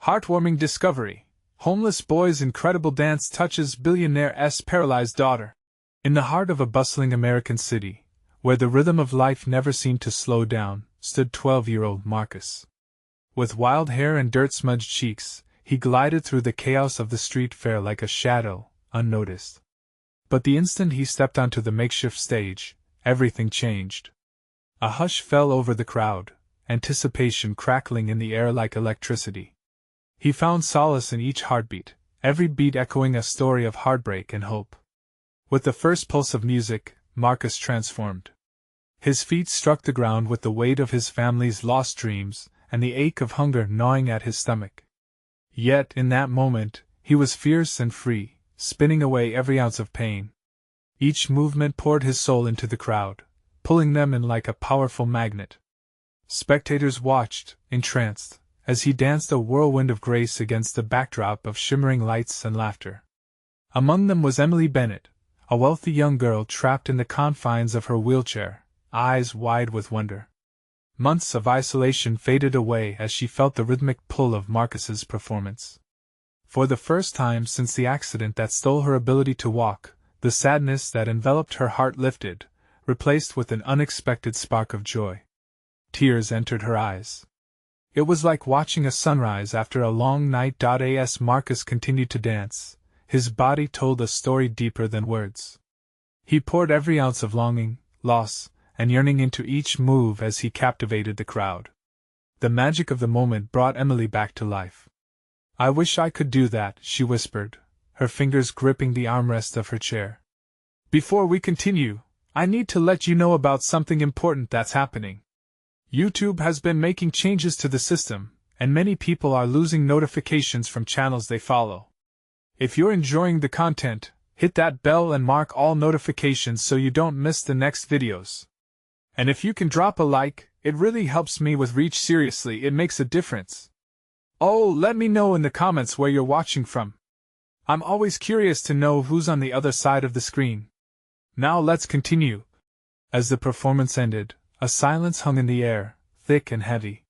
Heartwarming discovery. Homeless boy's incredible dance touches billionaire's paralyzed daughter. In the heart of a bustling American city, where the rhythm of life never seemed to slow down, stood 12-year-old Marcus. With wild hair and dirt-smudged cheeks, he glided through the chaos of the street fair like a shadow, unnoticed. But the instant he stepped onto the makeshift stage, everything changed. A hush fell over the crowd, anticipation crackling in the air like electricity. He found solace in each heartbeat, every beat echoing a story of heartbreak and hope. With the first pulse of music, Marcus transformed. His feet struck the ground with the weight of his family's lost dreams, and the ache of hunger gnawing at his stomach. Yet, in that moment, he was fierce and free, spinning away every ounce of pain. Each movement poured his soul into the crowd, pulling them in like a powerful magnet. Spectators watched, entranced, as he danced a whirlwind of grace against the backdrop of shimmering lights and laughter. Among them was Emily Bennett, a wealthy young girl trapped in the confines of her wheelchair, eyes wide with wonder. Months of isolation faded away as she felt the rhythmic pull of Marcus's performance. For the first time since the accident that stole her ability to walk, the sadness that enveloped her heart lifted, replaced with an unexpected spark of joy. Tears entered her eyes. It was like watching a sunrise after a long night. As Marcus continued to dance, his body told a story deeper than words. He poured every ounce of longing, loss, and yearning into each move as he captivated the crowd. The magic of the moment brought Emily back to life. "I wish I could do that," she whispered, her fingers gripping the armrest of her chair. "Before we continue, I need to let you know about something important that's happening. YouTube has been making changes to the system, and many people are losing notifications from channels they follow. If you're enjoying the content, hit that bell and mark all notifications so you don't miss the next videos. And if you can drop a like, it really helps me with reach. Seriously, it makes a difference. Oh, let me know in the comments where you're watching from. I'm always curious to know who's on the other side of the screen. Now let's continue." As the performance ended, a silence hung in the air, thick and heavy.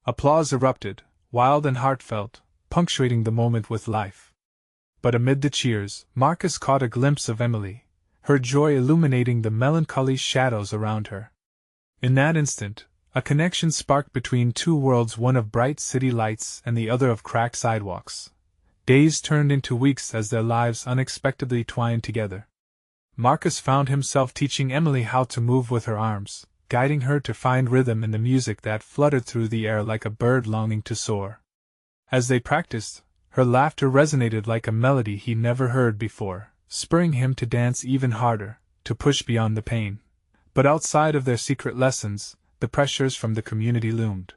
Applause erupted, wild and heartfelt, punctuating the moment with life. But amid the cheers, Marcus caught a glimpse of Emily, her joy illuminating the melancholy shadows around her. In that instant, a connection sparked between two worlds, one of bright city lights and the other of cracked sidewalks. Days turned into weeks as their lives unexpectedly twined together. Marcus found himself teaching Emily how to move with her arms, guiding her to find rhythm in the music that fluttered through the air like a bird longing to soar. As they practiced, her laughter resonated like a melody he never heard before, spurring him to dance even harder, to push beyond the pain. But outside of their secret lessons, the pressures from the community loomed.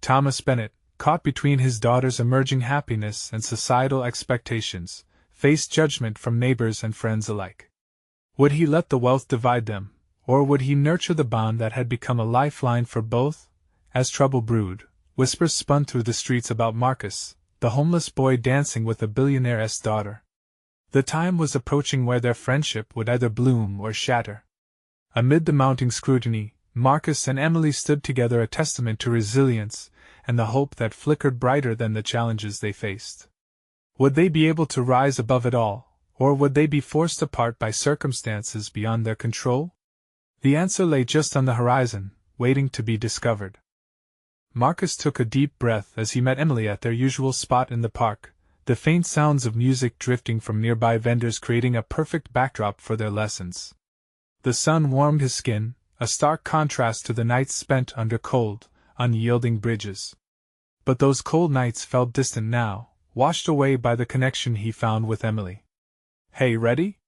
Thomas Bennett, caught between his daughter's emerging happiness and societal expectations, faced judgment from neighbors and friends alike. Would he let the wealth divide them, or would he nurture the bond that had become a lifeline for both? As trouble brewed, whispers spun through the streets about Marcus, the homeless boy dancing with a billionaire's daughter. The time was approaching where their friendship would either bloom or shatter. Amid the mounting scrutiny, Marcus and Emily stood together, a testament to resilience and the hope that flickered brighter than the challenges they faced. Would they be able to rise above it all, or would they be forced apart by circumstances beyond their control? The answer lay just on the horizon, waiting to be discovered. Marcus took a deep breath as he met Emily at their usual spot in the park, the faint sounds of music drifting from nearby vendors creating a perfect backdrop for their lessons. The sun warmed his skin, a stark contrast to the nights spent under cold, unyielding bridges. But those cold nights felt distant now, washed away by the connection he found with Emily. "Hey, ready?"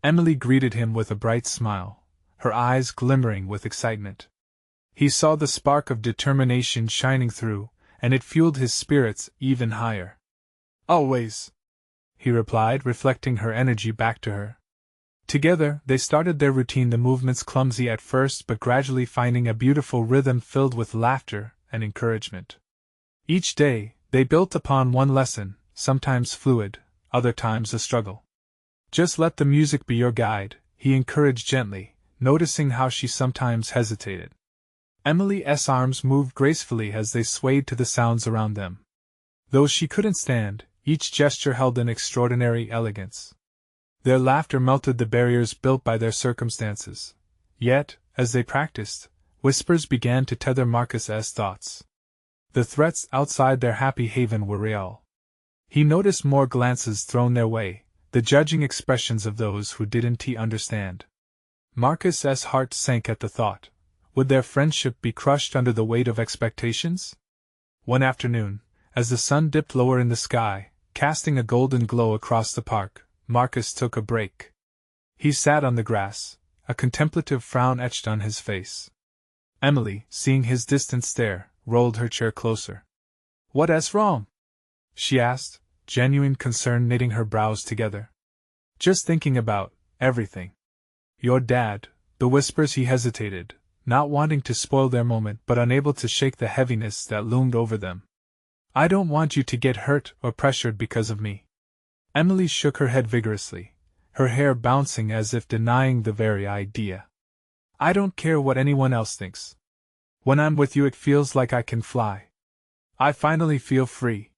Emily greeted him with a bright smile, her eyes glimmering with excitement. He saw the spark of determination shining through, and it fueled his spirits even higher. "Always," he replied, reflecting her energy back to her. Together, they started their routine, the movements clumsy at first but gradually finding a beautiful rhythm filled with laughter and encouragement. Each day, they built upon one lesson, sometimes fluid, other times a struggle. "Just let the music be your guide," he encouraged gently, noticing how she sometimes hesitated. Emily's arms moved gracefully as they swayed to the sounds around them. Though she couldn't stand, each gesture held an extraordinary elegance. Their laughter melted the barriers built by their circumstances. Yet, as they practiced, whispers began to tether Marcus's thoughts. The threats outside their happy haven were real. He noticed more glances thrown their way, the judging expressions of those who didn't understand. Marcus's heart sank at the thought. Would their friendship be crushed under the weight of expectations? One afternoon, as the sun dipped lower in the sky, casting a golden glow across the park, Marcus took a break. He sat on the grass, a contemplative frown etched on his face. Emily, seeing his distant stare, rolled her chair closer. "What's wrong?" she asked, genuine concern knitting her brows together. "Just thinking about everything. Your dad," the whispers. He hesitated, not wanting to spoil their moment but unable to shake the heaviness that loomed over them. "I don't want you to get hurt or pressured because of me." Emily shook her head vigorously, her hair bouncing as if denying the very idea. "I don't care what anyone else thinks. When I'm with you it feels like I can fly. I finally feel free."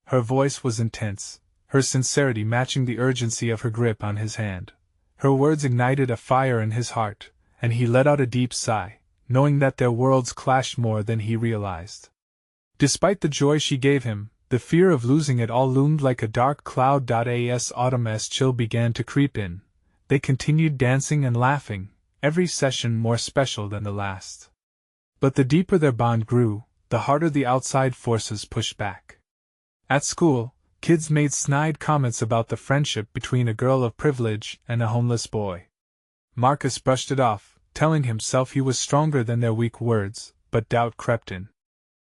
Her voice was intense, her sincerity matching the urgency of her grip on his hand. Her words ignited a fire in his heart, and he let out a deep sigh, knowing that their worlds clashed more than he realized. Despite the joy she gave him, the fear of losing it all loomed like a dark cloud. As autumn's chill began to creep in, they continued dancing and laughing, every session more special than the last. But the deeper their bond grew, the harder the outside forces pushed back. At school, kids made snide comments about the friendship between a girl of privilege and a homeless boy. Marcus brushed it off, telling himself he was stronger than their weak words, but doubt crept in.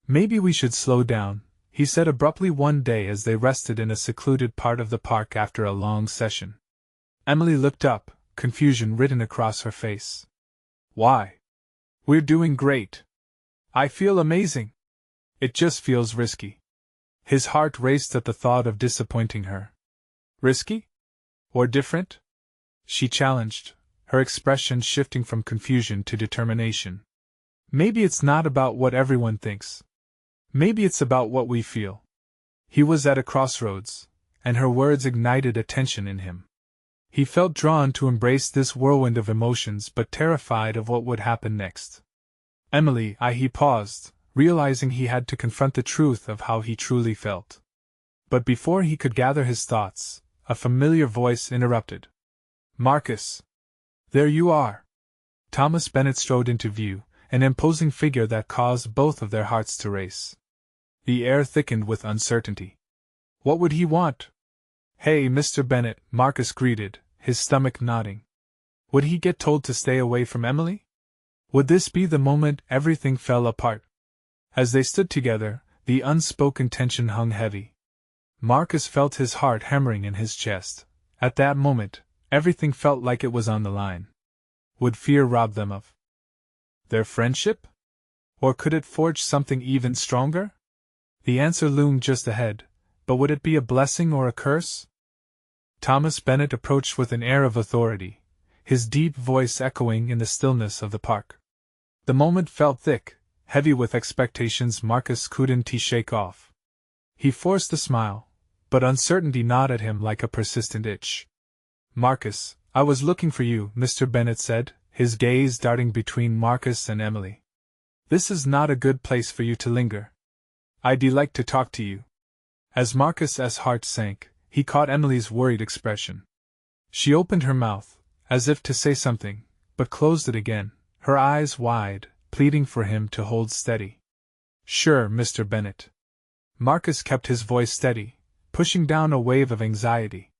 "Maybe we should slow down," he said abruptly one day as they rested in a secluded part of the park after a long session. Emily looked up, confusion written across her face. "Why? We're doing great. I feel amazing. It just feels risky." His heart raced at the thought of disappointing her. "Risky? Or different?" she challenged, her expression shifting from confusion to determination. "Maybe it's not about what everyone thinks. Maybe it's about what we feel." He was at a crossroads, and her words ignited a tension in him. He felt drawn to embrace this whirlwind of emotions but terrified of what would happen next. "Emily," he paused, realizing he had to confront the truth of how he truly felt. But before he could gather his thoughts, a familiar voice interrupted. "Marcus! There you are!" Thomas Bennett strode into view, an imposing figure that caused both of their hearts to race. The air thickened with uncertainty. What would he want? "Hey, Mr. Bennett," Marcus greeted, his stomach nodding. Would he get told to stay away from Emily? Would this be the moment everything fell apart? As they stood together, the unspoken tension hung heavy. Marcus felt his heart hammering in his chest. At that moment, everything felt like it was on the line. Would fear rob them of their friendship? Or could it forge something even stronger? The answer loomed just ahead, but would it be a blessing or a curse? Thomas Bennett approached with an air of authority, his deep voice echoing in the stillness of the park. The moment felt thick, heavy with expectations Marcus couldn't shake off. He forced a smile, but uncertainty gnawed at him like a persistent itch. "Marcus, I was looking for you," Mr. Bennett said, his gaze darting between Marcus and Emily. "This is not a good place for you to linger. I'd like to talk to you." As Marcus's heart sank, he caught Emily's worried expression. She opened her mouth, as if to say something, but closed it again, her eyes wide, pleading for him to hold steady. "Sure, Mr. Bennett." Marcus kept his voice steady, pushing down a wave of anxiety.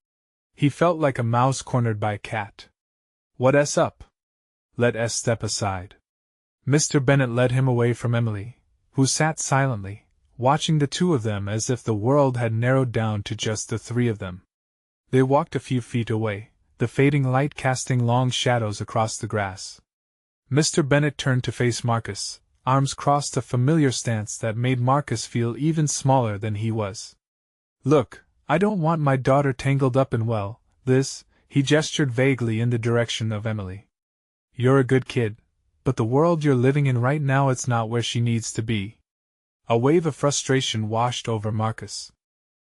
He felt like a mouse cornered by a cat. "What's up? Let's step aside." Mr. Bennett led him away from Emily, who sat silently, watching the two of them as if the world had narrowed down to just the three of them. They walked a few feet away, the fading light casting long shadows across the grass. Mr. Bennett turned to face Marcus, arms crossed, a familiar stance that made Marcus feel even smaller than he was. "Look, I don't want my daughter tangled up in this," he gestured vaguely in the direction of Emily. "You're a good kid, but the world you're living in right now, it's not where she needs to be." A wave of frustration washed over Marcus.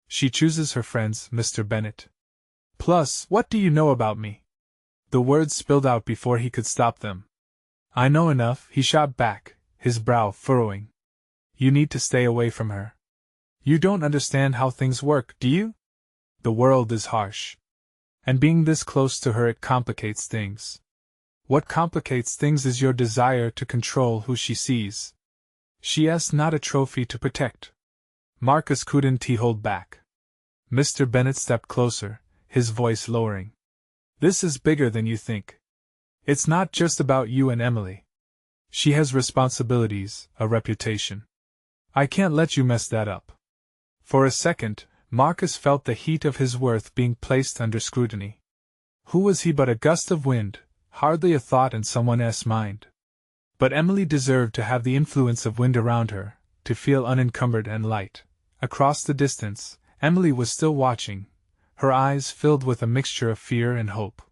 She chooses her friends, Mr. Bennett. Plus, what do you know about me? The words spilled out before he could stop them. I know enough, he shot back, his brow furrowing. You need to stay away from her. You don't understand how things work, do you? The world is harsh. And being this close to her, it complicates things. What complicates things is your desire to control who she sees. She is not a trophy to protect. Marcus couldn't hold back. Mr. Bennett stepped closer, his voice lowering. This is bigger than you think. It's not just about you and Emily. She has responsibilities, a reputation. I can't let you mess that up. For a second, Marcus felt the heat of his worth being placed under scrutiny. Who was he but a gust of wind, hardly a thought in someone else's mind? But Emily deserved to have the influence of wind around her, to feel unencumbered and light. Across the distance, Emily was still watching, her eyes filled with a mixture of fear and hope.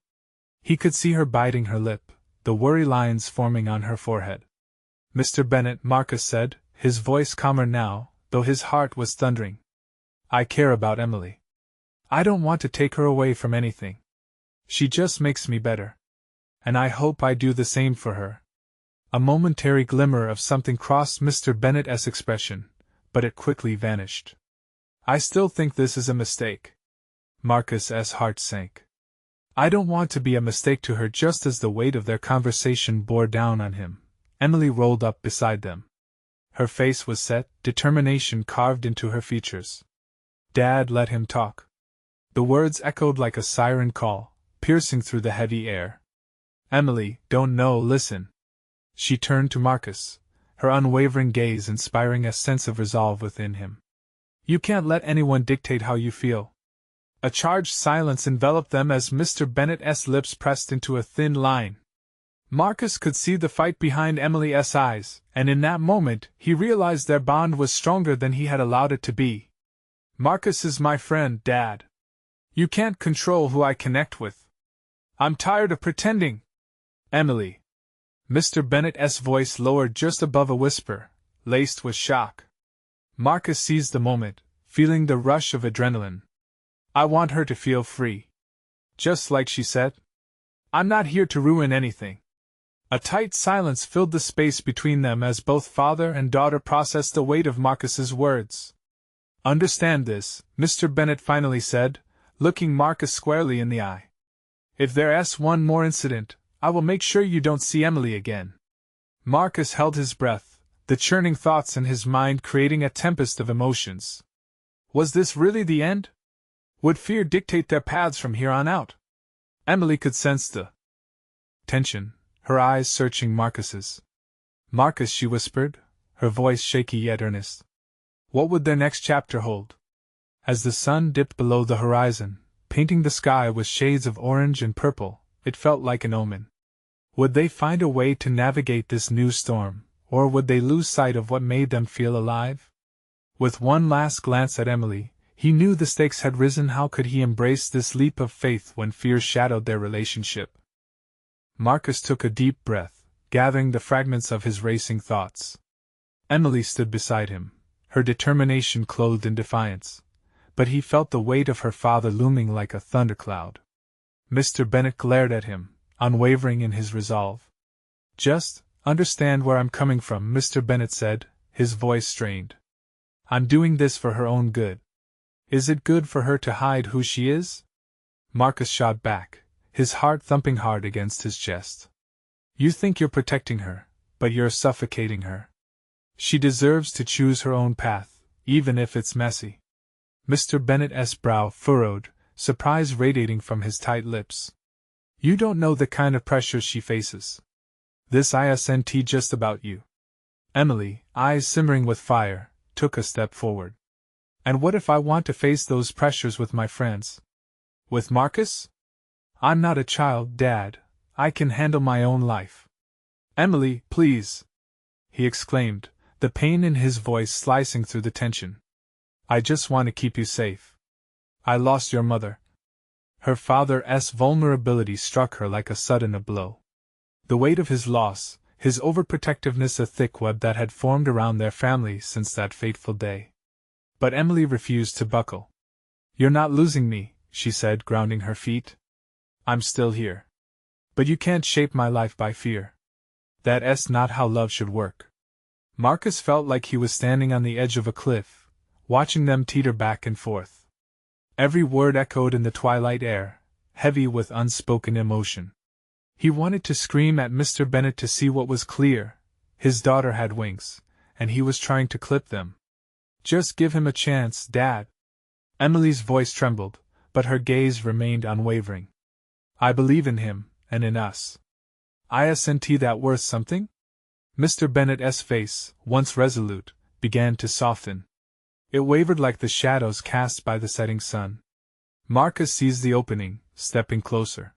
He could see her biting her lip, the worry lines forming on her forehead. Mr. Bennett, Marcus said, his voice calmer now, though his heart was thundering. I care about Emily. I don't want to take her away from anything. She just makes me better. And I hope I do the same for her. A momentary glimmer of something crossed Mr. Bennett's expression, but it quickly vanished. I still think this is a mistake. Marcus's heart sank. I don't want to be a mistake to her. Just as the weight of their conversation bore down on him, Emily rolled up beside them. Her face was set, determination carved into her features. Dad, let him talk. The words echoed like a siren call, piercing through the heavy air. Emily, don't know, listen. She turned to Marcus, her unwavering gaze inspiring a sense of resolve within him. You can't let anyone dictate how you feel. A charged silence enveloped them as Mr. Bennett's lips pressed into a thin line. Marcus could see the fight behind Emily's eyes, and in that moment he realized their bond was stronger than he had allowed it to be. Marcus is my friend, Dad. You can't control who I connect with. I'm tired of pretending. Emily. Mr. Bennett's voice lowered just above a whisper, laced with shock. Marcus seized the moment, feeling the rush of adrenaline. I want her to feel free. Just like she said. I'm not here to ruin anything. A tight silence filled the space between them as both father and daughter processed the weight of Marcus's words. Understand this, Mr. Bennett finally said, looking Marcus squarely in the eye. If there's one more incident, I will make sure you don't see Emily again. Marcus held his breath, the churning thoughts in his mind creating a tempest of emotions. Was this really the end? Would fear dictate their paths from here on out? Emily could sense the tension, her eyes searching Marcus's. Marcus, she whispered, her voice shaky yet earnest. What would their next chapter hold? As the sun dipped below the horizon, painting the sky with shades of orange and purple, it felt like an omen. Would they find a way to navigate this new storm, or would they lose sight of what made them feel alive? With one last glance at Emily, he knew the stakes had risen. How could he embrace this leap of faith when fear shadowed their relationship? Marcus took a deep breath, gathering the fragments of his racing thoughts. Emily stood beside him, her determination clothed in defiance, but he felt the weight of her father looming like a thundercloud. Mr. Bennett glared at him, unwavering in his resolve. Just understand where I'm coming from, Mr. Bennett said, his voice strained. I'm doing this for her own good. Is it good for her to hide who she is? Marcus shot back, his heart thumping hard against his chest. You think you're protecting her, but you're suffocating her. She deserves to choose her own path, even if it's messy. Mr. Bennett's brow furrowed, surprise radiating from his tight lips. You don't know the kind of pressure she faces. This isn't just about you. Emily, eyes simmering with fire, took a step forward. And what if I want to face those pressures with my friends? With Marcus? I'm not a child, Dad. I can handle my own life. Emily, please! He exclaimed, the pain in his voice slicing through the tension. I just want to keep you safe. I lost your mother. Her father's vulnerability struck her like a sudden blow. The weight of his loss, his overprotectiveness a thick web that had formed around their family since that fateful day. But Emily refused to buckle. "You're not losing me," she said, grounding her feet. "I'm still here. But you can't shape my life by fear. That's not how love should work." Marcus felt like he was standing on the edge of a cliff, watching them teeter back and forth. Every word echoed in the twilight air, heavy with unspoken emotion. He wanted to scream at Mr. Bennett to see what was clear. His daughter had wings, and he was trying to clip them. "Just give him a chance, Dad." Emily's voice trembled, but her gaze remained unwavering. "I believe in him, and in us. Isn't that worth something?" Mr. Bennett's face, once resolute, began to soften. It wavered like the shadows cast by the setting sun. Marcus seized the opening, stepping closer.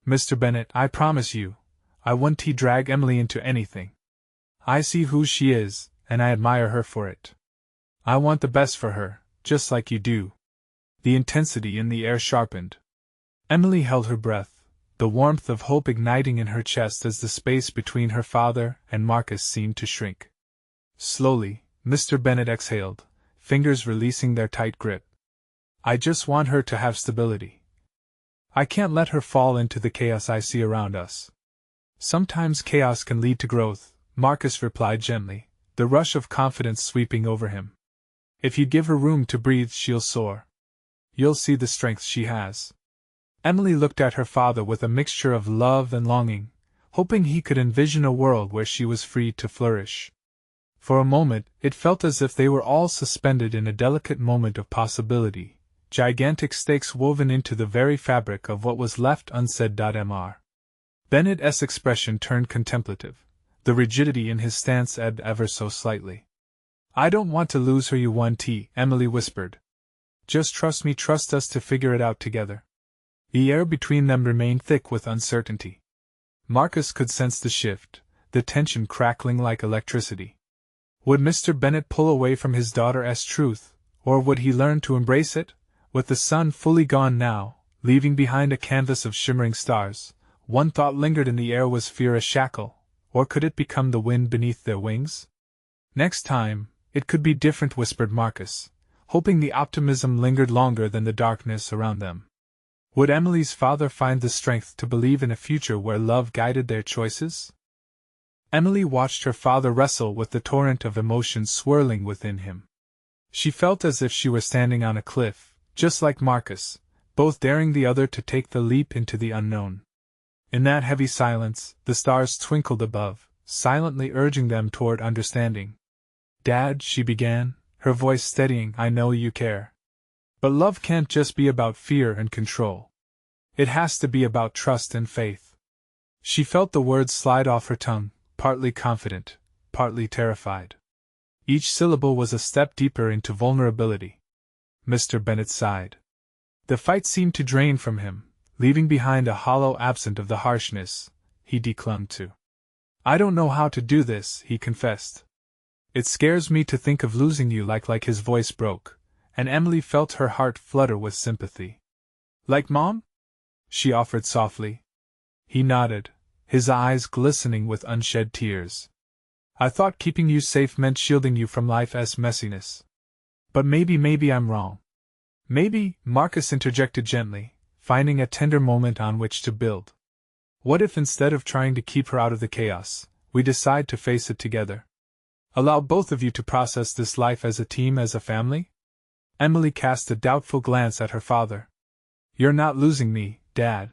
"Mr. Bennett, I promise you, I won't drag Emily into anything. I see who she is, and I admire her for it. I want the best for her, just like you do." The intensity in the air sharpened. Emily held her breath, the warmth of hope igniting in her chest as the space between her father and Marcus seemed to shrink. Slowly, Mr. Bennett exhaled, fingers releasing their tight grip. "I just want her to have stability. I can't let her fall into the chaos I see around us." "Sometimes chaos can lead to growth," Marcus replied gently, the rush of confidence sweeping over him. "If you give her room to breathe, she'll soar. You'll see the strength she has." Emily looked at her father with a mixture of love and longing, hoping he could envision a world where she was free to flourish. For a moment, it felt as if they were all suspended in a delicate moment of possibility, gigantic stakes woven into the very fabric of what was left unsaid. Mr. Bennett's expression turned contemplative, the rigidity in his stance ebbed ever so slightly. "I don't want to lose her, Emily whispered. "Just trust me, trust us to figure it out together." The air between them remained thick with uncertainty. Marcus could sense the shift, the tension crackling like electricity. Would Mr. Bennett pull away from his daughter's truth, or would he learn to embrace it? With the sun fully gone now, leaving behind a canvas of shimmering stars, one thought lingered in the air: was fear a shackle, or could it become the wind beneath their wings? "Next time, it could be different," whispered Marcus, hoping the optimism lingered longer than the darkness around them. Would Emily's father find the strength to believe in a future where love guided their choices? Emily watched her father wrestle with the torrent of emotions swirling within him. She felt as if she were standing on a cliff, just like Marcus, both daring the other to take the leap into the unknown. In that heavy silence, the stars twinkled above, silently urging them toward understanding. "Dad," she began, her voice steadying, "I know you care. But love can't just be about fear and control. It has to be about trust and faith." She felt the words slide off her tongue, partly confident, partly terrified. Each syllable was a step deeper into vulnerability. Mr. Bennett sighed. The fight seemed to drain from him, leaving behind a hollow absent of the harshness he clung to. "I don't know how to do this," he confessed. "It scares me to think of losing you." Like his voice broke, and Emily felt her heart flutter with sympathy. "Like Mom?" she offered softly. He nodded, his eyes glistening with unshed tears. "I thought keeping you safe meant shielding you from life's messiness. But maybe I'm wrong." "Maybe," Marcus interjected gently, finding a tender moment on which to build. "What if instead of trying to keep her out of the chaos, we decide to face it together? Allow both of you to process this life as a team, as a family?" Emily cast a doubtful glance at her father. "You're not losing me, Dad.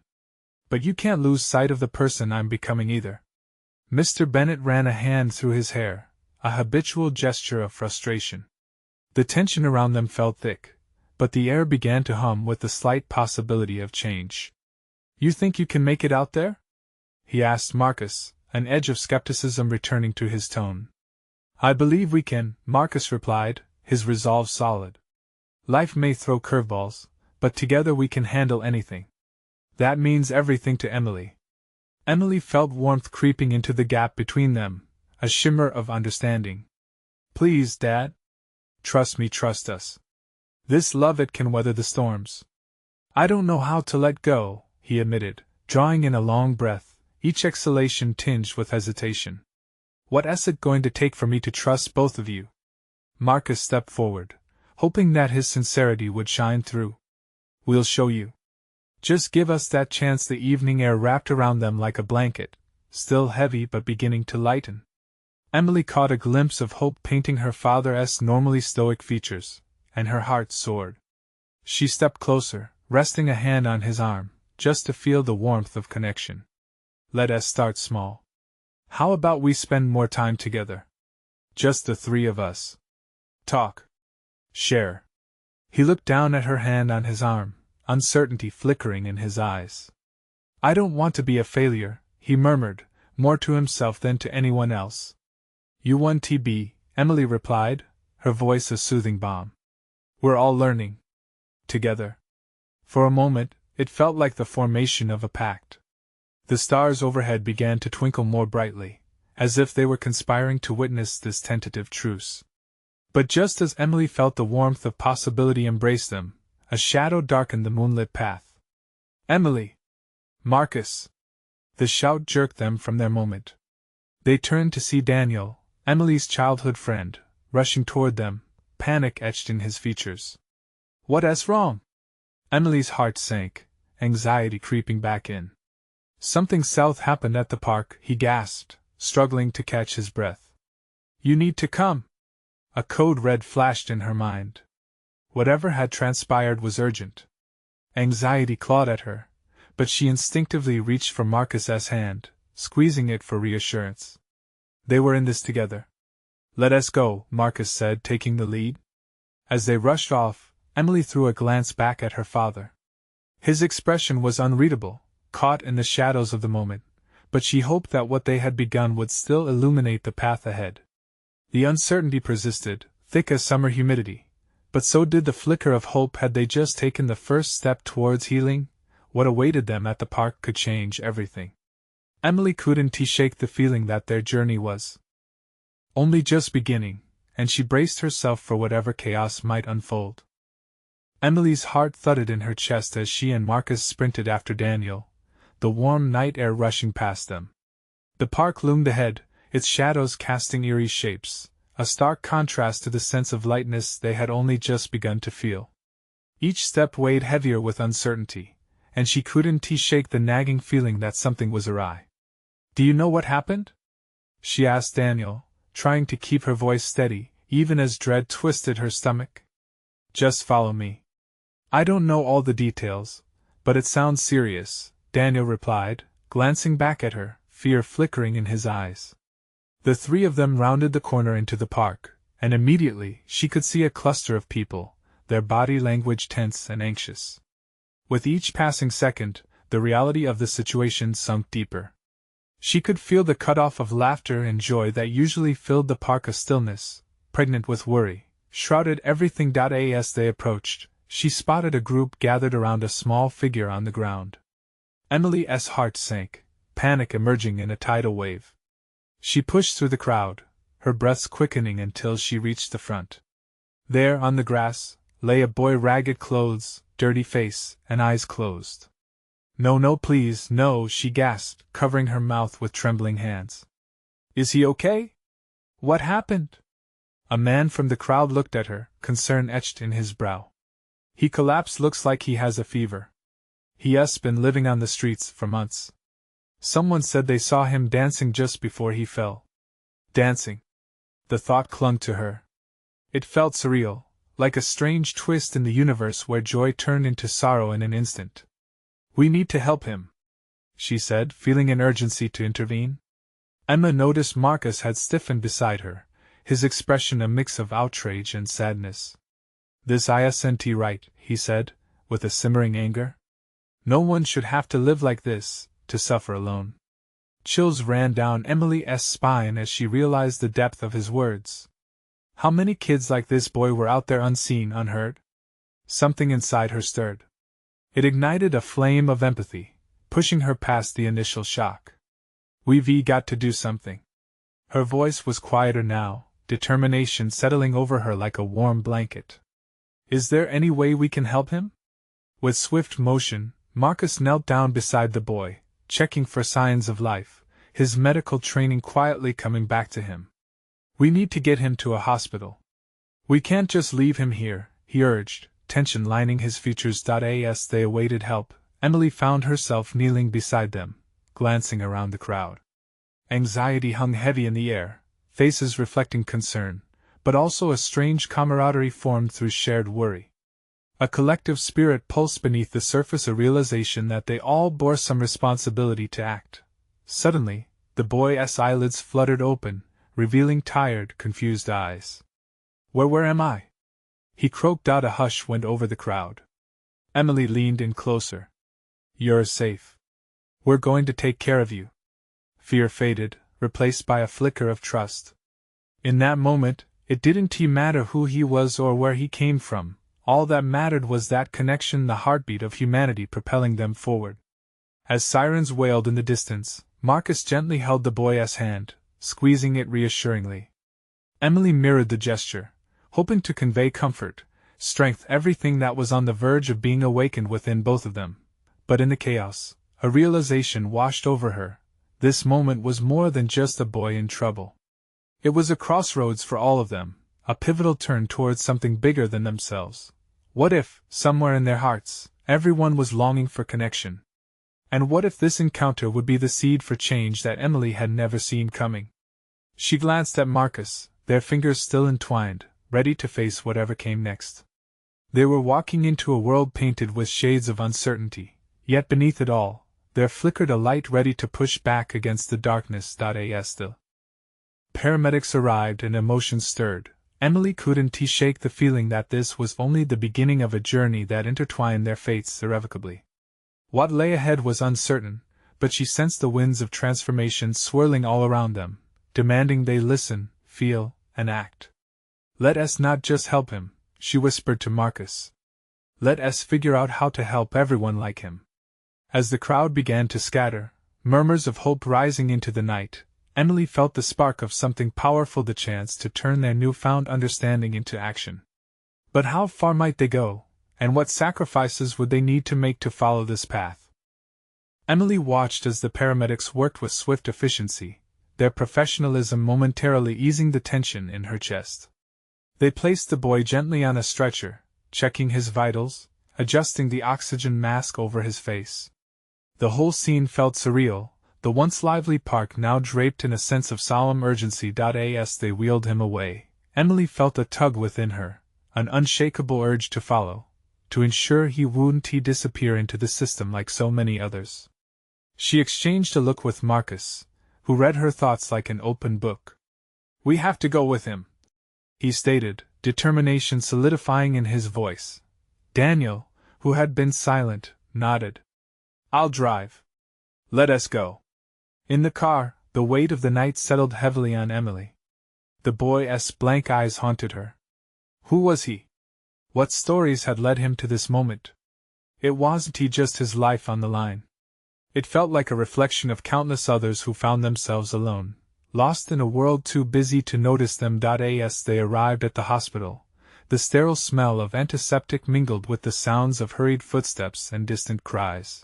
But you can't lose sight of the person I'm becoming either." Mr. Bennett ran a hand through his hair, a habitual gesture of frustration. The tension around them felt thick, but the air began to hum with the slight possibility of change. "You think you can make it out there?" he asked Marcus, an edge of skepticism returning to his tone. "I believe we can," Marcus replied, his resolve solid. "Life may throw curveballs, but together we can handle anything." That means everything to Emily. Emily felt warmth creeping into the gap between them, a shimmer of understanding. "Please, Dad. Trust me, trust us. This love, it can weather the storms." "I don't know how to let go," he admitted, drawing in a long breath, each exhalation tinged with hesitation. "What's it going to take for me to trust both of you?" Marcus stepped forward, hoping that his sincerity would shine through. "We'll show you. Just give us that chance." The evening air wrapped around them like a blanket, still heavy but beginning to lighten. Emily caught a glimpse of hope painting her father's normally stoic features, and her heart soared. She stepped closer, resting a hand on his arm, just to feel the warmth of connection. "Let us start small. How about we spend more time together? Just the three of us. Talk. Share." He looked down at her hand on his arm, uncertainty flickering in his eyes. "I don't want to be a failure," he murmured, more to himself than to anyone else. "You won TB," Emily replied, her voice a soothing balm. "We're all learning. Together." For a moment, it felt like the formation of a pact. The stars overhead began to twinkle more brightly, as if they were conspiring to witness this tentative truce. But just as Emily felt the warmth of possibility embrace them, a shadow darkened the moonlit path. "Emily! Marcus!" The shout jerked them from their moment. They turned to see Daniel, Emily's childhood friend, rushing toward them, panic etched in his features. "What's wrong?" Emily's heart sank, anxiety creeping back in. "Something south happened at the park," he gasped, struggling to catch his breath. "You need to come." A code red flashed in her mind. Whatever had transpired was urgent. Anxiety clawed at her, but she instinctively reached for Marcus's hand, squeezing it for reassurance. They were in this together. "Let us go," Marcus said, taking the lead. As they rushed off, Emily threw a glance back at her father. His expression was unreadable, caught in the shadows of the moment, but she hoped that what they had begun would still illuminate the path ahead. The uncertainty persisted, thick as summer humidity, but so did the flicker of hope. Had they just taken the first step towards healing, what awaited them at the park could change everything. Emily couldn't shake the feeling that their journey was only just beginning, and she braced herself for whatever chaos might unfold. Emily's heart thudded in her chest as she and Marcus sprinted after Daniel, the warm night air rushing past them. The park loomed ahead, its shadows casting eerie shapes, a stark contrast to the sense of lightness they had only just begun to feel. Each step weighed heavier with uncertainty, and she couldn't shake the nagging feeling that something was awry. "Do you know what happened?" she asked Daniel, trying to keep her voice steady, even as dread twisted her stomach. "Just follow me. I don't know all the details, but it sounds serious," Daniel replied, glancing back at her, fear flickering in his eyes. The three of them rounded the corner into the park, and immediately she could see a cluster of people, their body language tense and anxious. With each passing second, the reality of the situation sunk deeper. She could feel the cutoff of laughter and joy that usually filled the park. A stillness, pregnant with worry, shrouded everything. As they approached, she spotted a group gathered around a small figure on the ground. Emily's heart sank, panic emerging in a tidal wave. She pushed through the crowd, her breaths quickening until she reached the front. There, on the grass, lay a boy, ragged clothes, dirty face, and eyes closed. "No, no, please, no," she gasped, covering her mouth with trembling hands. "Is he okay? What happened?" A man from the crowd looked at her, concern etched in his brow. "He collapsed. Looks like he has a fever. He's been living on the streets for months. Someone said they saw him dancing just before he fell." Dancing. The thought clung to her. It felt surreal, like a strange twist in the universe where joy turned into sorrow in an instant. "We need to help him," she said, feeling an urgency to intervene. Emma noticed Marcus had stiffened beside her, his expression a mix of outrage and sadness. "This isn't right," he said, with a simmering anger. "No one should have to live like this, to suffer alone." Chills ran down Emily's spine as she realized the depth of his words. How many kids like this boy were out there unseen, unheard? Something inside her stirred. It ignited a flame of empathy, pushing her past the initial shock. "We've got to do something." Her voice was quieter now, determination settling over her like a warm blanket. "Is there any way we can help him?" With swift motion, Marcus knelt down beside the boy, checking for signs of life, his medical training quietly coming back to him. "We need to get him to a hospital. We can't just leave him here," he urged, tension lining his features. As they awaited help, Emily found herself kneeling beside them, glancing around the crowd. Anxiety hung heavy in the air, faces reflecting concern, but also a strange camaraderie formed through shared worry. A collective spirit pulsed beneath the surface, a realization that they all bore some responsibility to act. Suddenly, the boy's eyelids fluttered open, revealing tired, confused eyes. Where am I?" he croaked. A hush went over the crowd. Emily leaned in closer. "You're safe. We're going to take care of you." Fear faded, replaced by a flicker of trust. In that moment, it didn't matter who he was or where he came from. All that mattered was that connection, the heartbeat of humanity propelling them forward. As sirens wailed in the distance, Marcus gently held the boy's hand, squeezing it reassuringly. Emily mirrored the gesture, hoping to convey comfort, strength, everything that was on the verge of being awakened within both of them. But in the chaos, a realization washed over her. This moment was more than just a boy in trouble. It was a crossroads for all of them, a pivotal turn towards something bigger than themselves. What if, somewhere in their hearts, everyone was longing for connection? And what if this encounter would be the seed for change that Emily had never seen coming? She glanced at Marcus, their fingers still entwined, ready to face whatever came next. They were walking into a world painted with shades of uncertainty, yet beneath it all, there flickered a light ready to push back against the darkness. As the paramedics arrived and emotions stirred, Emily couldn't shake the feeling that this was only the beginning of a journey that intertwined their fates irrevocably. What lay ahead was uncertain, but she sensed the winds of transformation swirling all around them, demanding they listen, feel, and act. "Let us not just help him," she whispered to Marcus. "Let us figure out how to help everyone like him." As the crowd began to scatter, murmurs of hope rising into the night, Emily felt the spark of something powerful, the chance to turn their newfound understanding into action. But how far might they go, and what sacrifices would they need to make to follow this path? Emily watched as the paramedics worked with swift efficiency, their professionalism momentarily easing the tension in her chest. They placed the boy gently on a stretcher, checking his vitals, adjusting the oxygen mask over his face. The whole scene felt surreal, the once lively park now draped in a sense of solemn urgency. As they wheeled him away, Emily felt a tug within her, an unshakable urge to follow, to ensure he wouldn't disappear into the system like so many others. She exchanged a look with Marcus, who read her thoughts like an open book. "We have to go with him," he stated, determination solidifying in his voice. Daniel, who had been silent, nodded. "I'll drive. Let us go." In the car, the weight of the night settled heavily on Emily. The boy's blank eyes haunted her. Who was he? What stories had led him to this moment? It wasn't just his life on the line. It felt like a reflection of countless others who found themselves alone, lost in a world too busy to notice them. As they arrived at the hospital, the sterile smell of antiseptic mingled with the sounds of hurried footsteps and distant cries.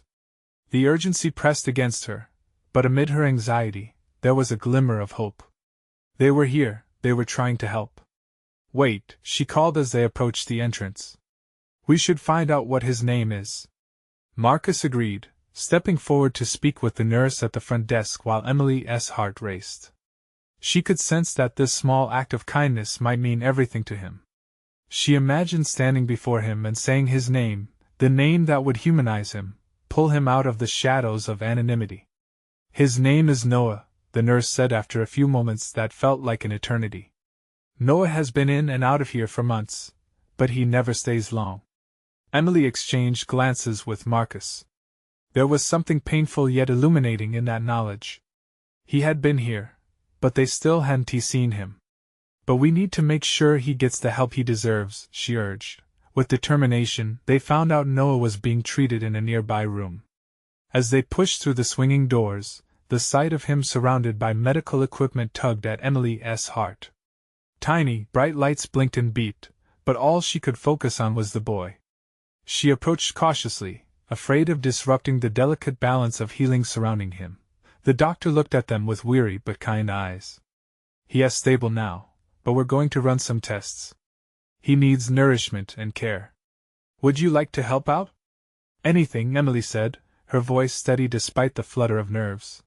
The urgency pressed against her, but amid her anxiety, there was a glimmer of hope. They were here, they were trying to help. "Wait," she called as they approached the entrance. "We should find out what his name is." Marcus agreed, stepping forward to speak with the nurse at the front desk while Emily's heart raced. She could sense that this small act of kindness might mean everything to him. She imagined standing before him and saying his name, the name that would humanize him, pull him out of the shadows of anonymity. "His name is Noah," the nurse said after a few moments that felt like an eternity. "Noah has been in and out of here for months, but he never stays long." Emily exchanged glances with Marcus. There was something painful yet illuminating in that knowledge. He had been here, but they still hadn't seen him. "But we need to make sure he gets the help he deserves," she urged. With determination, they found out Noah was being treated in a nearby room. As they pushed through the swinging doors, the sight of him surrounded by medical equipment tugged at Emily's heart. Tiny, bright lights blinked and beeped, but all she could focus on was the boy. She approached cautiously, afraid of disrupting the delicate balance of healing surrounding him. The doctor looked at them with weary but kind eyes. He is stable now, but we're going to run some tests. He needs nourishment and care. Would you like to help out? Anything, Emily said, her voice steady despite the flutter of nerves.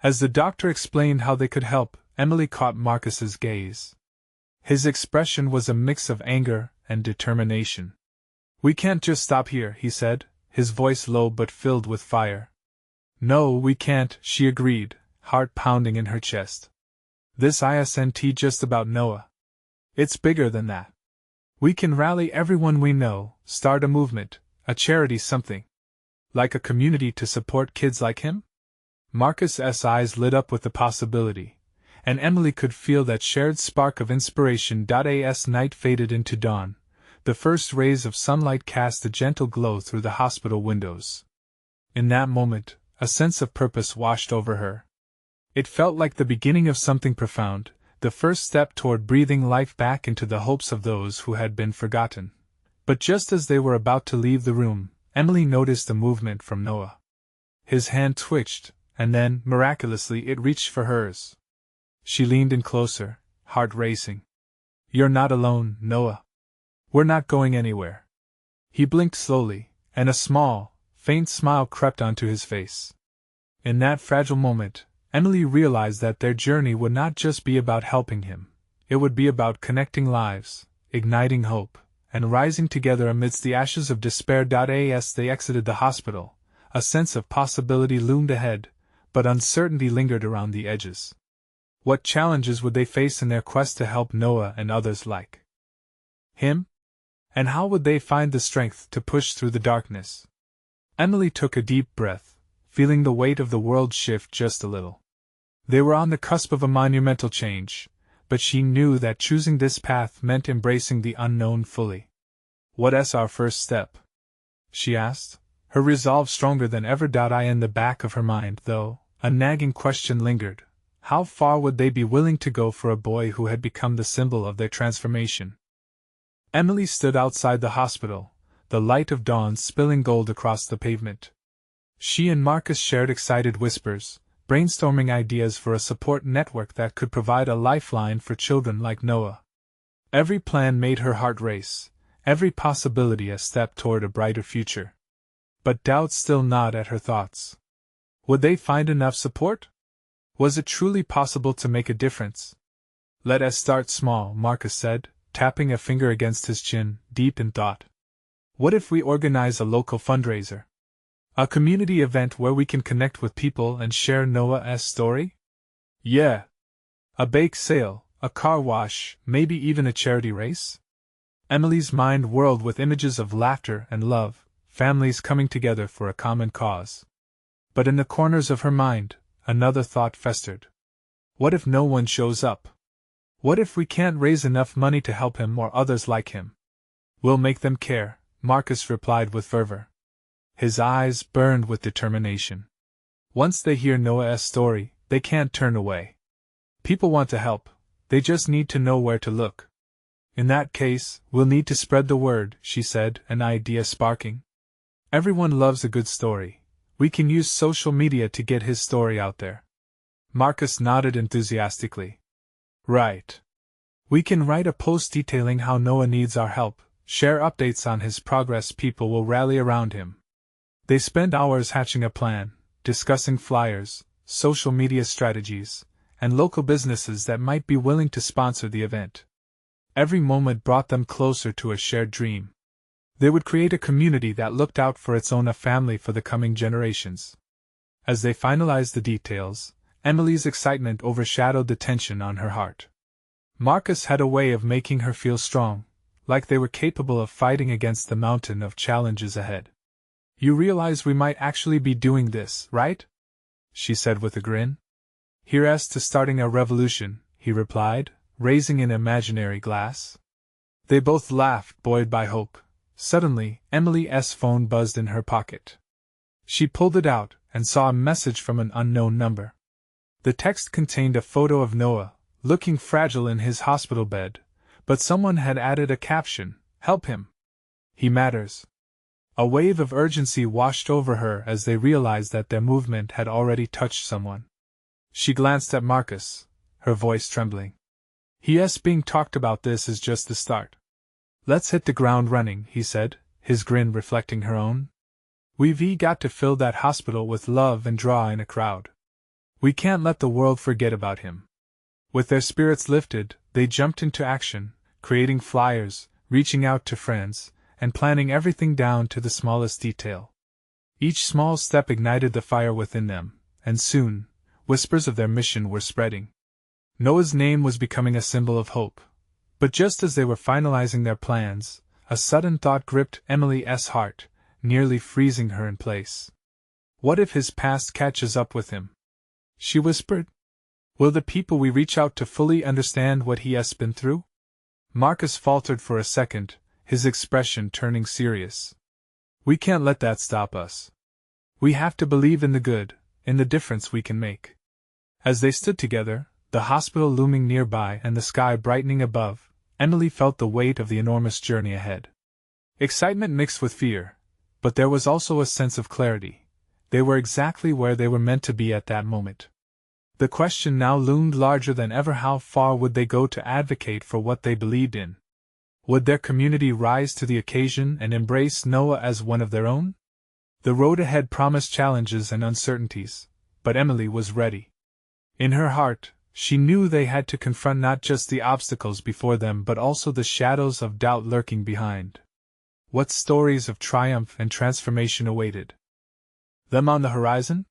As the doctor explained how they could help, Emily caught Marcus's gaze. His expression was a mix of anger and determination. We can't just stop here, he said, his voice low but filled with fire. No, we can't, she agreed, heart pounding in her chest. This isn't just about Noah. It's bigger than that. We can rally everyone we know, start a movement, a charity, something. Like a community to support kids like him? Marcus's eyes lit up with the possibility, and Emily could feel that shared spark of inspiration. As night faded into dawn, the first rays of sunlight cast a gentle glow through the hospital windows. In that moment, a sense of purpose washed over her. It felt like the beginning of something profound, the first step toward breathing life back into the hopes of those who had been forgotten. But just as they were about to leave the room, Emily noticed a movement from Noah. His hand twitched, and then, miraculously, it reached for hers. She leaned in closer, heart racing. You're not alone, Noah. We're not going anywhere. He blinked slowly, and a small, faint smile crept onto his face. In that fragile moment, Emily realized that their journey would not just be about helping him. It would be about connecting lives, igniting hope, and rising together amidst the ashes of despair. As they exited the hospital, a sense of possibility loomed ahead, but uncertainty lingered around the edges. What challenges would they face in their quest to help Noah and others like him? And how would they find the strength to push through the darkness? Emily took a deep breath, feeling the weight of the world shift just a little. They were on the cusp of a monumental change, but she knew that choosing this path meant embracing the unknown fully. What's our first step? She asked, her resolve stronger than ever. In the back of her mind, though, a nagging question lingered. How far would they be willing to go for a boy who had become the symbol of their transformation? Emily stood outside the hospital, the light of dawn spilling gold across the pavement. She and Marcus shared excited whispers, brainstorming ideas for a support network that could provide a lifeline for children like Noah. Every plan made her heart race, every possibility a step toward a brighter future. But doubt still gnawed at her thoughts. Would they find enough support? Was it truly possible to make a difference? Let us start small, Marcus said, tapping a finger against his chin, deep in thought. What if we organize a local fundraiser? A community event where we can connect with people and share Noah's story? Yeah. A bake sale, a car wash, maybe even a charity race? Emily's mind whirled with images of laughter and love, families coming together for a common cause. But in the corners of her mind, another thought festered. What if no one shows up? What if we can't raise enough money to help him or others like him? We'll make them care, Marcus replied with fervor. His eyes burned with determination. Once they hear Noah's story, they can't turn away. People want to help, they just need to know where to look. In that case, we'll need to spread the word, she said, an idea sparking. Everyone loves a good story. We can use social media to get his story out there. Marcus nodded enthusiastically. Right. We can write a post detailing how Noah needs our help, share updates on his progress. People will rally around him. They spend hours hatching a plan, discussing flyers, social media strategies, and local businesses that might be willing to sponsor the event. Every moment brought them closer to a shared dream. They would create a community that looked out for its own, a family for the coming generations. As they finalized the details, Emily's excitement overshadowed the tension on her heart. Marcus had a way of making her feel strong, like they were capable of fighting against the mountain of challenges ahead. You realize we might actually be doing this, right? She said with a grin. Here's to starting a revolution, he replied, raising an imaginary glass. They both laughed, buoyed by hope. Suddenly, Emily's phone buzzed in her pocket. She pulled it out and saw a message from an unknown number. The text contained a photo of Noah, looking fragile in his hospital bed, but someone had added a caption, "Help him. He matters." A wave of urgency washed over her as they realized that their movement had already touched someone. She glanced at Marcus, her voice trembling. "Yes, being talked about. This is just the start. Let's hit the ground running," he said, his grin reflecting her own. "We've got to fill that hospital with love and draw in a crowd. We can't let the world forget about him." With their spirits lifted, they jumped into action, creating flyers, reaching out to friends, and planning everything down to the smallest detail. Each small step ignited the fire within them, and soon, whispers of their mission were spreading. Noah's name was becoming a symbol of hope. But just as they were finalizing their plans, a sudden thought gripped Emily's heart, nearly freezing her in place. "What if his past catches up with him?" she whispered. "Will the people we reach out to fully understand what he has been through?" Marcus faltered for a second, his expression turning serious. "We can't let that stop us. We have to believe in the good, in the difference we can make." As they stood together, the hospital looming nearby and the sky brightening above, Emily felt the weight of the enormous journey ahead. Excitement mixed with fear, but there was also a sense of clarity. They were exactly where they were meant to be at that moment. The question now loomed larger than ever: how far would they go to advocate for what they believed in? Would their community rise to the occasion and embrace Noah as one of their own? The road ahead promised challenges and uncertainties, but Emily was ready. In her heart, she knew they had to confront not just the obstacles before them but also the shadows of doubt lurking behind. What stories of triumph and transformation awaited them on the horizon?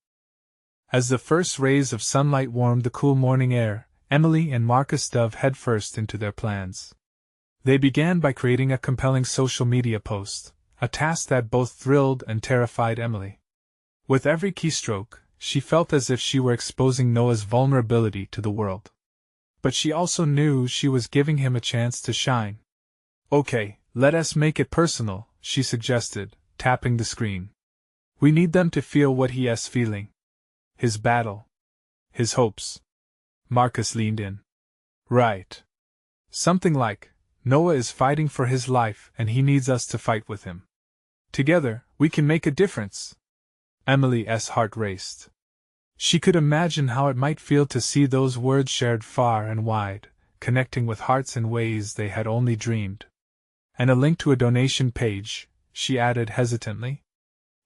As the first rays of sunlight warmed the cool morning air, Emily and Marcus dove headfirst into their plans. They began by creating a compelling social media post, a task that both thrilled and terrified Emily. With every keystroke, she felt as if she were exposing Noah's vulnerability to the world. But she also knew she was giving him a chance to shine. "Okay, let us make it personal," she suggested, tapping the screen. "We need them to feel what he is feeling. His battle. His hopes." Marcus leaned in. "Right. Something like, Noah is fighting for his life and he needs us to fight with him. Together, we can make a difference." Emily's heart raced. She could imagine how it might feel to see those words shared far and wide, connecting with hearts in ways they had only dreamed. "And a link to a donation page," she added hesitantly.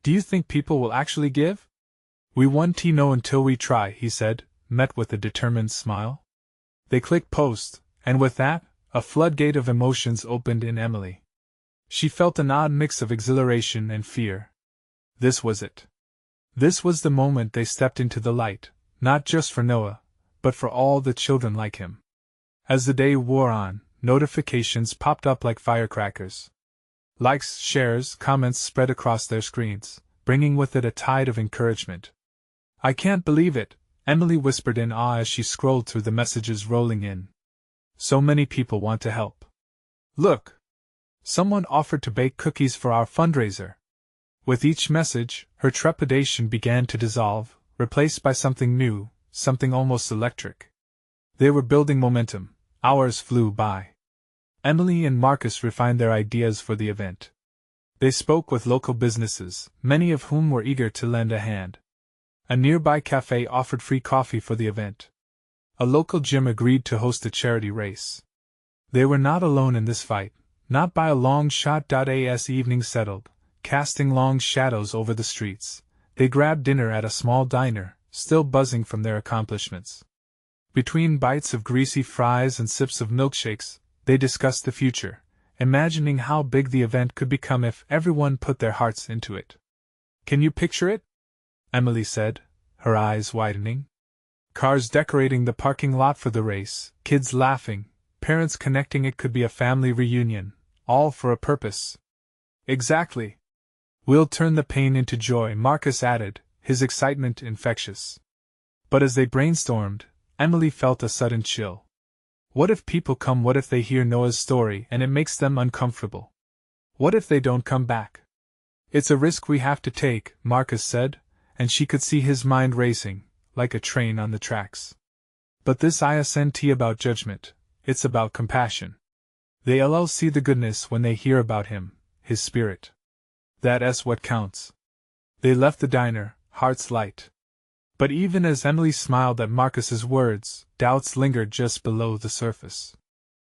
"Do you think people will actually give?" "We won't know until we try," he said, met with a determined smile. They clicked post, and with that, a floodgate of emotions opened in Emily. She felt an odd mix of exhilaration and fear. This was it. This was the moment they stepped into the light, not just for Noah, but for all the children like him. As the day wore on, notifications popped up like firecrackers. Likes, shares, comments spread across their screens, bringing with it a tide of encouragement. "I can't believe it," Emily whispered in awe as she scrolled through the messages rolling in. "So many people want to help. Look! Someone offered to bake cookies for our fundraiser." With each message, her trepidation began to dissolve, replaced by something new, something almost electric. They were building momentum. Hours flew by. Emily and Marcus refined their ideas for the event. They spoke with local businesses, many of whom were eager to lend a hand. A nearby cafe offered free coffee for the event. A local gym agreed to host a charity race. They were not alone in this fight, not by a long shot. As evening settled, casting long shadows over the streets, they grabbed dinner at a small diner, still buzzing from their accomplishments. Between bites of greasy fries and sips of milkshakes, they discussed the future, imagining how big the event could become if everyone put their hearts into it. "Can you picture it?" Emily said, her eyes widening. "Cars decorating the parking lot for the race, kids laughing, parents connecting. It could be a family reunion, all for a purpose." "Exactly. We'll turn the pain into joy," Marcus added, his excitement infectious. But as they brainstormed, Emily felt a sudden chill. What if people come? What if they hear Noah's story and it makes them uncomfortable? What if they don't come back? "It's a risk we have to take," Marcus said, and she could see his mind racing, like a train on the tracks. "But this isn't about judgment, it's about compassion. They'll see the goodness when they hear about him, his spirit." That's what counts. They left the diner, hearts light. But even as Emily smiled at Marcus's words, doubts lingered just below the surface.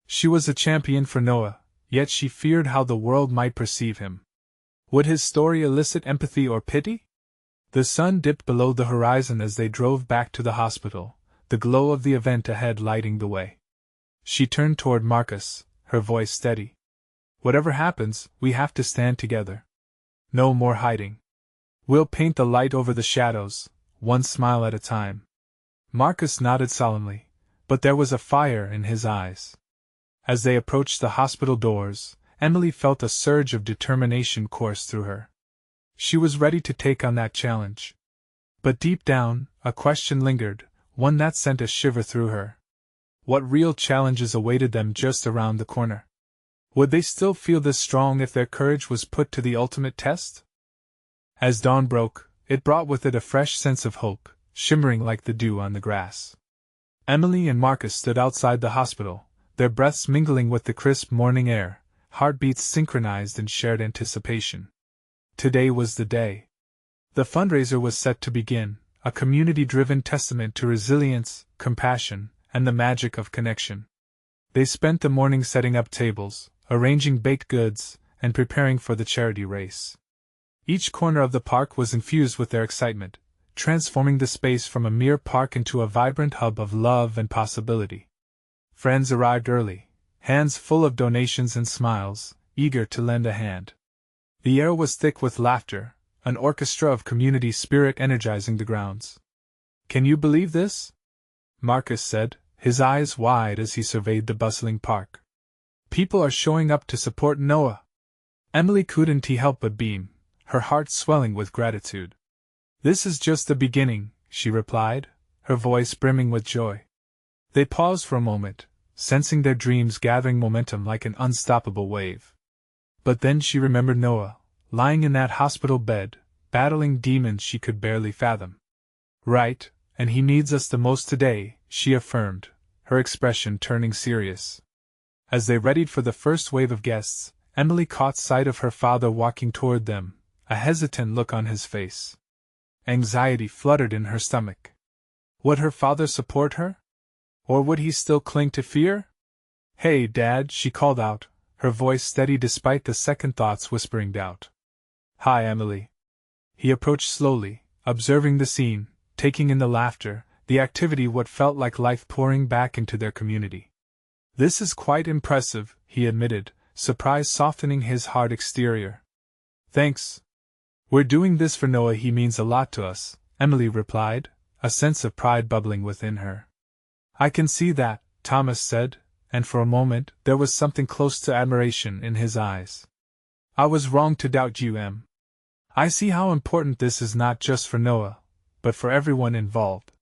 She was a champion for Noah, yet she feared how the world might perceive him. Would his story elicit empathy or pity? The sun dipped below the horizon as they drove back to the hospital, the glow of the event ahead lighting the way. She turned toward Marcus, her voice steady. Whatever happens, we have to stand together. No more hiding. We'll paint the light over the shadows, one smile at a time. Marcus nodded solemnly, but there was a fire in his eyes. As they approached the hospital doors, Emily felt a surge of determination course through her. She was ready to take on that challenge. But deep down, a question lingered, one that sent a shiver through her. What real challenges awaited them just around the corner? Would they still feel this strong if their courage was put to the ultimate test? As dawn broke, it brought with it a fresh sense of hope, shimmering like the dew on the grass. Emily and Marcus stood outside the hospital, their breaths mingling with the crisp morning air, heartbeats synchronized in shared anticipation. Today was the day. The fundraiser was set to begin, a community-driven testament to resilience, compassion, and the magic of connection. They spent the morning setting up tables, arranging baked goods, and preparing for the charity race. Each corner of the park was infused with their excitement, transforming the space from a mere park into a vibrant hub of love and possibility. Friends arrived early, hands full of donations and smiles, eager to lend a hand. The air was thick with laughter, an orchestra of community spirit energizing the grounds. "Can you believe this?" Marcus said, his eyes wide as he surveyed the bustling park. "People are showing up to support Noah." Emily couldn't help but beam, her heart swelling with gratitude. "This is just the beginning," she replied, her voice brimming with joy. They paused for a moment, sensing their dreams gathering momentum like an unstoppable wave. But then she remembered Noah, lying in that hospital bed, battling demons she could barely fathom. "Right, and he needs us the most today," she affirmed, her expression turning serious. As they readied for the first wave of guests, Emily caught sight of her father walking toward them, a hesitant look on his face. Anxiety fluttered in her stomach. Would her father support her? Or would he still cling to fear? "Hey, Dad," she called out, her voice steady despite the second thoughts whispering doubt. "Hi, Emily." He approached slowly, observing the scene, taking in the laughter, the activity, what felt like life pouring back into their community. "This is quite impressive," he admitted, surprise softening his hard exterior. "Thanks. We're doing this for Noah, he means a lot to us," Emily replied, a sense of pride bubbling within her. "I can see that," Thomas said, and for a moment there was something close to admiration in his eyes. "I was wrong to doubt you, Em. I see how important this is not just for Noah, but for everyone involved."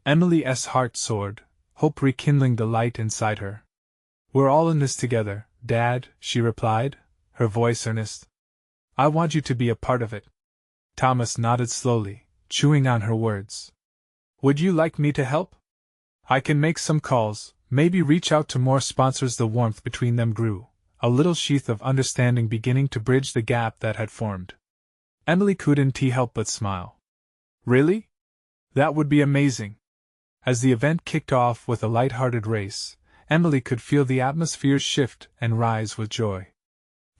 Emily's heart soared, hope rekindling the light inside her. "We're all in this together, Dad," she replied, her voice earnest. "I want you to be a part of it." Thomas nodded slowly, chewing on her words. "Would you like me to help? I can make some calls, maybe reach out to more sponsors." The warmth between them grew, a little sheath of understanding beginning to bridge the gap that had formed. Emily couldn't help but smile. "Really? That would be amazing." As the event kicked off with a light-hearted race, Emily could feel the atmosphere shift and rise with joy.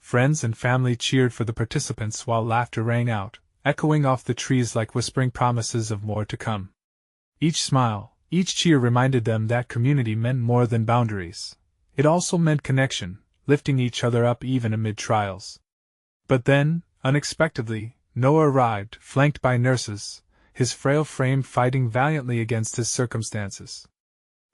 Friends and family cheered for the participants while laughter rang out, echoing off the trees like whispering promises of more to come. Each smile, each cheer reminded them that community meant more than boundaries. It also meant connection, lifting each other up even amid trials. But then, unexpectedly, Noah arrived, flanked by nurses, his frail frame fighting valiantly against his circumstances.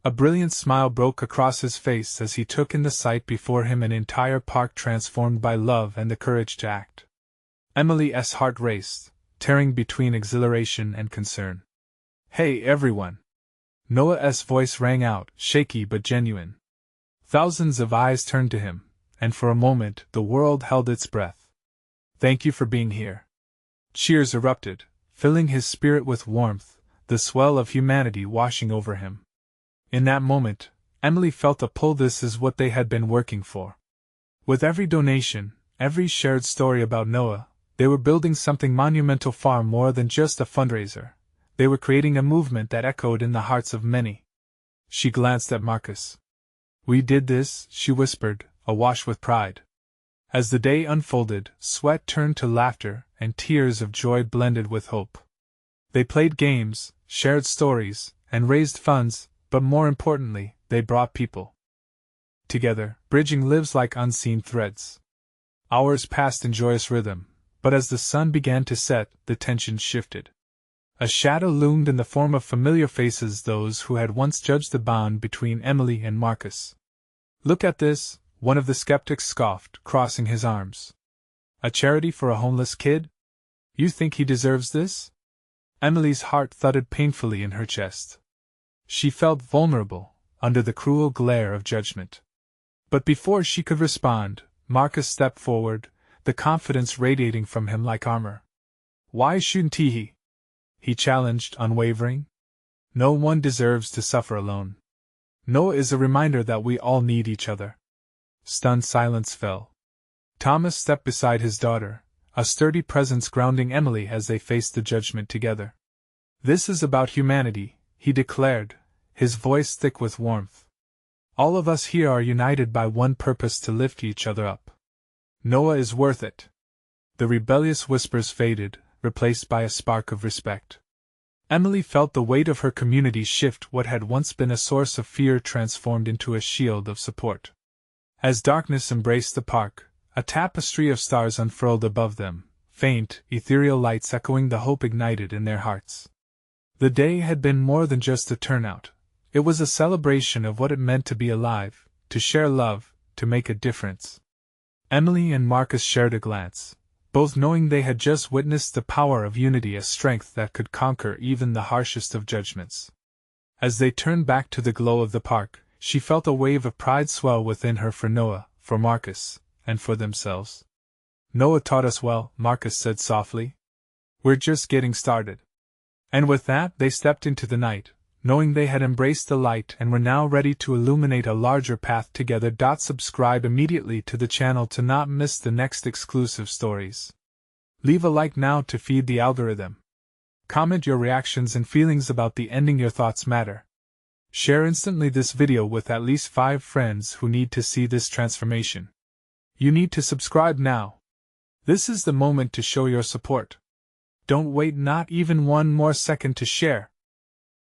A brilliant smile broke across his face as he took in the sight before him, an entire park transformed by love and the courage to act. Emily's heart raced, tearing between exhilaration and concern. "Hey, everyone!" Noah's voice rang out, shaky but genuine. Thousands of eyes turned to him, and for a moment the world held its breath. "Thank you for being here." Cheers erupted, filling his spirit with warmth, the swell of humanity washing over him. In that moment, Emily felt a pull. This is what they had been working for. With every donation, every shared story about Noah, They were building something monumental, far more than just a fundraiser. They were creating a movement that echoed in the hearts of many. She glanced at Marcus. "We did this," she whispered, awash with pride. As the day unfolded, sweat turned to laughter, and tears of joy blended with hope. They played games, shared stories, and raised funds, but more importantly, they brought people together, bridging lives like unseen threads. Hours passed in joyous rhythm, but as the sun began to set, the tension shifted. A shadow loomed in the form of familiar faces, those who had once judged the bond between Emily and Marcus. "Look at this," one of the skeptics scoffed, crossing his arms. "A charity for a homeless kid? You think he deserves this?" Emily's heart thudded painfully in her chest. She felt vulnerable, under the cruel glare of judgment. But before she could respond, Marcus stepped forward, the confidence radiating from him like armor. "Why shouldn't he?" he challenged, unwavering. "No one deserves to suffer alone. Noah is a reminder that we all need each other." Stunned silence fell. Thomas stepped beside his daughter, a sturdy presence grounding Emily as they faced the judgment together. "This is about humanity," he declared, his voice thick with warmth. "All of us here are united by one purpose: to lift each other up. Noah is worth it." The rebellious whispers faded, replaced by a spark of respect. Emily felt the weight of her community shift. What had once been a source of fear transformed into a shield of support. As darkness embraced the park, a tapestry of stars unfurled above them, faint, ethereal lights echoing the hope ignited in their hearts. The day had been more than just a turnout. It was a celebration of what it meant to be alive, to share love, to make a difference. Emily and Marcus shared a glance, both knowing they had just witnessed the power of unity, a strength that could conquer even the harshest of judgments. As they turned back to the glow of the park, she felt a wave of pride swell within her for Noah, for Marcus, and for themselves. "Noah taught us well," Marcus said softly. "We're just getting started." And with that, they stepped into the night, knowing they had embraced the light and were now ready to illuminate a larger path together. Subscribe immediately to the channel to not miss the next exclusive stories. Leave a like now to feed the algorithm. Comment your reactions and feelings about the ending. Your thoughts matter. Share instantly this video with at least 5 friends who need to see this transformation. You need to subscribe now. This is the moment to show your support. Don't wait not even one more second to share.